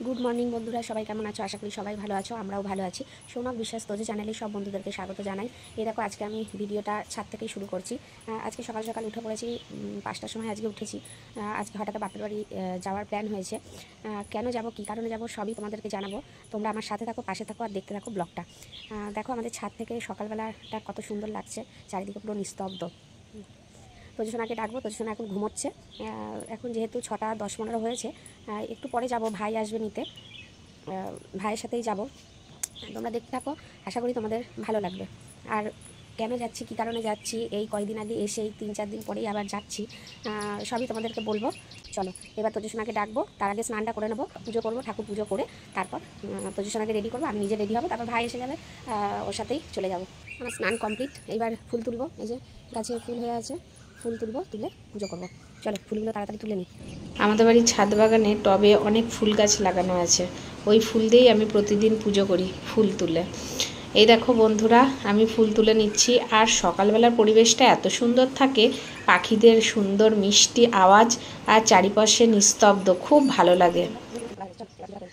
Good morning বন্ধুরা, সবাই কেমন আছো? আশা করি সবাই ভালো আছো, আমরাও ভালো আছি। সৌনক বিশ্বাস তোজে চ্যানেলে সব বন্ধুদেরকে স্বাগত জানাই। এই দেখো, আজকে আমি ভিডিওটা ছাদ থেকেই শুরু করছি। আজকে সকাল সকাল উঠে পড়েছি, 5টার সময় আজকে উঠেছি। আজকে হঠাৎ বাপের বাড়ি যাওয়ার প্ল্যান হয়েছে। কেন যাব, কী কারণে যাব, সবই তোমাদেরকে জানাবো। তোমরা আমার সাথে থাকো, পাশে থাকো আর দেখতে থাকো ব্লগটা। দেখো আমাদের ছাদ থেকে সকালবেলাটা কত সুন্দর লাগছে, চারিদিকে পুরো নিস্তব্ধ। তোজসোনাকে ডাকবো, তোজসোনা এখন ঘুমোচ্ছে। এখন যেহেতু 6:10-15 হয়েছে, একটু পরে যাব, ভাই আসবে নিতে, ভাইয়ের সাথেই যাব। তোমরা দেখতে থাকো, আশা করি তোমাদের ভালো লাগবে। আর কেন যাচ্ছি, কী কারণে যাচ্ছি, এই কয়েকদিন আগে এসে এই 3-4 দিন পরেই আবার যাচ্ছি, সবই তোমাদেরকে বলবো। চলো এবার তোজসোনাকে ডাকবো, তার আগে স্নানটা করে নেবো, পুজো করবো, ঠাকুর পুজো করে তারপর তোজসোনাকে রেডি করবো, আমি নিজে রেডি হবো, তারপর ভাই এসে যাবে, ওর সাথেই চলে যাবো। আমার স্নান কমপ্লিট, এইবার ফুল তুলবো। এই যে গাছে ফুল হয়ে আছে, ফুল তুলবো, তুলে পুজো করবো। চলো ফুলগুলো তাড়াতাড়ি তুলে নিই। আমাদের বাড়ির ছাদ বাগানে টবে অনেক ফুল গাছ লাগানো আছে, ওই ফুল দিয়েই আমি প্রতিদিন পুজো করি ফুল তুলে। এই দেখো বন্ধুরা, আমি ফুল তুলে নিচ্ছি। আর সকালবেলার পরিবেশটা এত সুন্দর থাকে, পাখিদের সুন্দর মিষ্টি আওয়াজ আর চারিপাশে নিস্তব্ধ, খুব ভালো লাগে।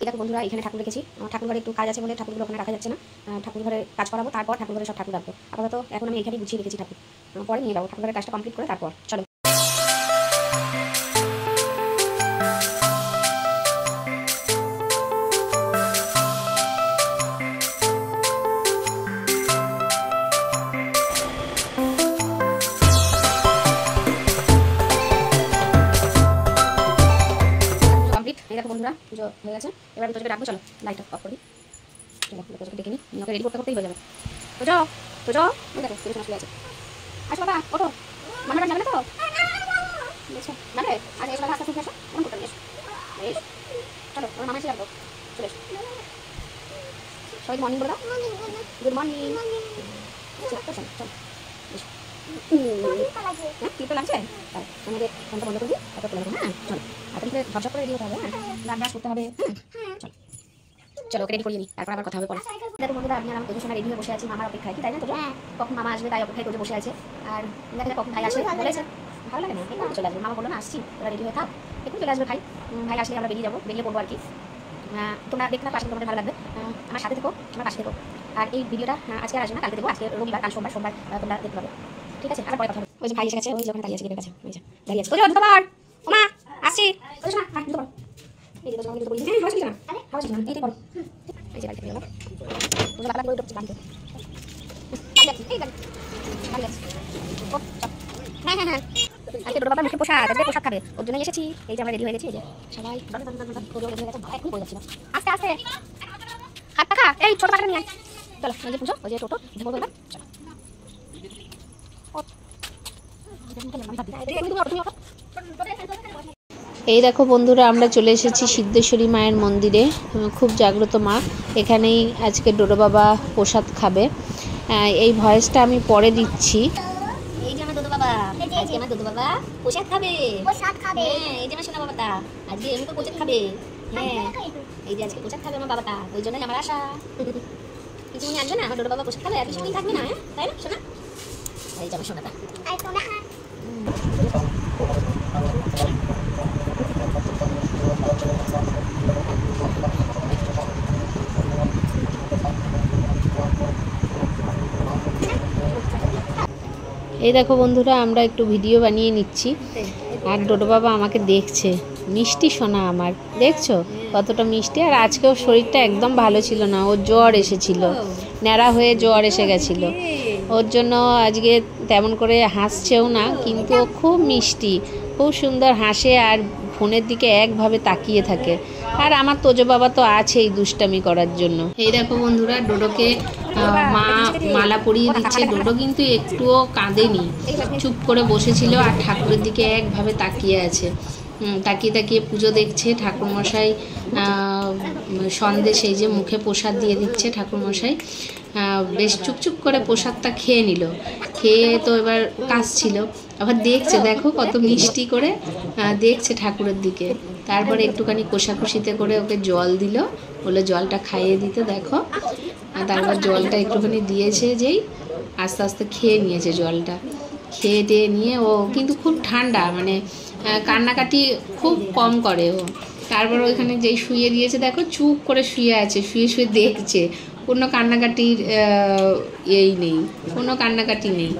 দেখো বন্ধুরা, এখানে ঠাকুর রেখেছি। আমার ঠাকুর ঘরে একটু কাজ আছে বলে ঠাকুরগুলো ওখানে রাখা যাচ্ছে না। ঠাকুর ঘরে কাজ করাবো, তারপর ঠাকুর ঘরে সব ঠাকুর রাখবো। আপাতত এখন আমি এখানে গুছিয়ে রেখেছি ঠাকুর, পরে নিয়ে যাবো ঠাকুর ঘরের কাজটা কমপ্লিট করে। তারপর চলো। দেখো বন্ধুরা, পুজো হয়ে গেছে, এবার আমি তোজোকে ডাকবো। চলো লাইটটা অফ করি। চলো তোজোকে ডেকে নিই, ওকে রেডি করতে করতেই হয়ে যাবে। তোজো, তোজো, দেখো তোজো আসলে আছে। আসো বাবা, ওঠো, মামার বাড়ি যাবে না তো? যাবে? আগে এসো বাবা, আস্তে আস্তে এসো, এমন করতে হবে। এসো, চলো ওর মামা এসে যাবো, চলে এসো। সবাই মর্নিং বলে দাও। Good morning. চলো চলো চলো, এসো। হ্যাঁ কি তো লাগছে? আমাদের ফোনটা বন্ধ করবি, তারপর চলে যাবো। হ্যাঁ চলো, এখন ঝপঝপ করে রেডি হতে হবে। হ্যাঁ রান্না ব্রাশ করতে হবে। হ্যাঁ চলো চলো, ওকে রেডি করিয়ে নিই, তারপর আবার কথা হবে পরে। দেখো বন্ধুরা, আমি আর আমার তোজো রেডি হয়ে বসে আছি মামার অপেক্ষায়, কি তাই না তোজো? কখন মামা আসবে তাই অপেক্ষায় তোজো বসে আছে। আর দেখা যাক কখন ভাই আসে, বলেছে ভালো লাগে না এখন চলে আসবে। মামা বললো না আসছি, তোরা রেডি হয়ে থাক, এখন চলে আসবে ভাই। ভাই আসলে আমরা বেরিয়ে যাবো, বেরিয়ে পড়বো আর কি। তোমরা দেখতে না, পাশে তোমাদের ভালো লাগবে, আমার সাথে থেকো, আমার পাশে থেকো। আর এই ভিডিওটা আজকে আর আসবে না, কালকে দেবো। আজকে রবিবার, কাল সোমবার, তোমরা দেখতে পাবে, ঠিক আছে? আবার পরে কথা হবে। ওই যে ভাই এসে গেছে, ওই যে ওখানে দাঁড়িয়ে আছে গেটের কাছে, ওই যে দাঁড়িয়ে আছে। তোজো দুটো বার, ওমা আসছি, তোজো না দুটো বার। এই যে তোজো আমাকে দুটো বলি, হ্যাঁ হাওয়া ছিল না, হাওয়া ছিল না, এইটাই করো। এই যে বাড়িতে গেলাম, তোজো বাবা করে উঠছে বাড়িতে, গাড়ি আছে, এই গাড়ি আছে। ও চল, হ্যাঁ হ্যাঁ হ্যাঁ, আজকে দুটো বাবা মুখে পোশাক, আজকে পোশাক খাবে, ওর জন্যই এসেছি। এই যে আমরা রেডি হয়ে গেছি, এই যে সবাই তোজো রেডি হয়ে গেছে, এখন পড়ে যাচ্ছিল। আস্তে আস্তে হাত পাখা, এই ছোট পাখাটা নিয়ে আয়। চলো ওই যে পুজো, ওই যে টোটো ধরবো এবার, চলো। এই দেখো বন্ধুরা, আমরা চলে এসেছি সিদ্ধেশ্বরী মায়ের মন্দিরে, খুব জাগ্রত মা। এখানেই আজকে ডোডো বাবা প্রসাদ খাবে। এই ভয়েসটা আমি পরে দিচ্ছি। এই যে আমার দুধু বাবা, আজকে আমার দুধু বাবা প্রসাদ খাবে, প্রসাদ খাবে। হ্যাঁ এই যে আমার সোনা বাবাটা আজকে এমনি তো প্রসাদ খাবে। হ্যাঁ এই যে আজকে প্রসাদ খাবে আমার বাবাটা, ওই জন্যই আমার আশা। কিছু মনে আসবে না, আমার দুধু বাবা প্রসাদ খাবে, আর কিছু থাকবে না। হ্যাঁ তাই না সোনা? এই যে আমার সোনাটা, এই দেখো বন্ধুরা, আমরা একটু ভিডিও বানিয়ে নিচ্ছি, আর ডোডো বাবা আমাকে দেখছে। মিষ্টি সোনা আমার, দেখছো কতটা মিষ্টি। আর আজকেও শরীরটা একদম ভালো ছিল না, ওর জ্বর এসেছিল, ন্যাড়া হয়ে জ্বর এসে গেছিল। ওর জন্য আজকে তেমন করে হাসছেও না, কিন্তু ও খুব মিষ্টি, খুব সুন্দর হাসে আর ফোনের দিকে একভাবে তাকিয়ে থাকে। আর আমার তোজো বাবা তো আছেই দুষ্টামি করার জন্য। এই দেখো বন্ধুরা, ডোডোকে মা মালা পরিয়ে দিচ্ছে। ডোডো কিন্তু একটুও কাঁদেনি, চুপ করে বসেছিল আর ঠাকুরের দিকে একভাবে তাকিয়ে আছে। তাকিয়ে তাকিয়ে পুজো দেখছে। ঠাকুরমশাই সন্দেশ এই যে মুখে প্রসাদ দিয়ে দিচ্ছে। ঠাকুরমশাই বেশ চুপচুপ করে প্রসাদটা খেয়ে নিল। খেয়ে তো এবার কাশছিল, আবার দেখছে, দেখো কত মিষ্টি করে দেখছে ঠাকুরের দিকে। তারপরে একটুখানি কোষাকুষিতে করে ওকে জল দিল, বলে জলটা খাইয়ে দিতে। দেখো, তারপর জলটা একটুখানি দিয়েছে, যেই আস্তে আস্তে খেয়ে নিয়েছে জলটা। খেয়ে টেয়ে নিয়ে ও কিন্তু খুব ঠান্ডা, মানে কান্নাকাটি খুব কম করে ও। তারপর ওইখানে যেই শুয়ে দিয়েছে দেখো চুপ করে শুয়ে আছে, শুয়ে শুয়ে দেখছে, কোনো কান্নাকাটির এই নেই, কোনো কান্নাকাটি নেই।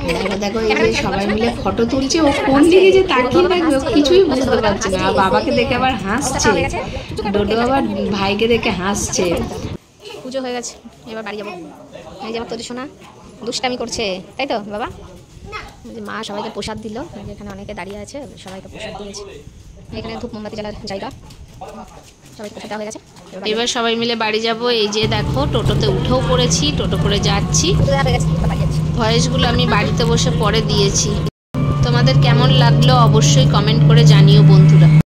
দেখো দেখো এই যে সবাই মিলে ফটো তুলছে, ও কোন দিকে যে তাকিয়ে থাকবে ও কিছুই বুঝতে পারছে না। বাবাকে দেখে আবার হাসছে, ডোডো আবার ভাইকে দেখে হাসছে। পুজো হয়ে গেছে, এবার বাড়ি যাবো। এই যে আমার তোদের শোনা দুষ্টামি করছে, তাই তো বাবা? যে মা সবাইকে প্রসাদ দিল, এখানে অনেকে দাঁড়িয়ে আছে, সবাইকে প্রসাদ দিয়েছে। এখানে ধূপ মোমবাতি জ্বালার জায়গা, সবাইকে প্রসাদ দেওয়া হয়ে গেছে। এবার সবাই মিলে বাড়ি যাব। এই যে দেখো টোটোতে উঠেও পড়েছি, টোটো করে যাচ্ছি। ভয়েসগুলো আমি বাড়িতে বসে পরে দিয়েছি। তোমাদের কেমন লাগলো অবশ্যই কমেন্ট করে জানিও বন্ধুরা।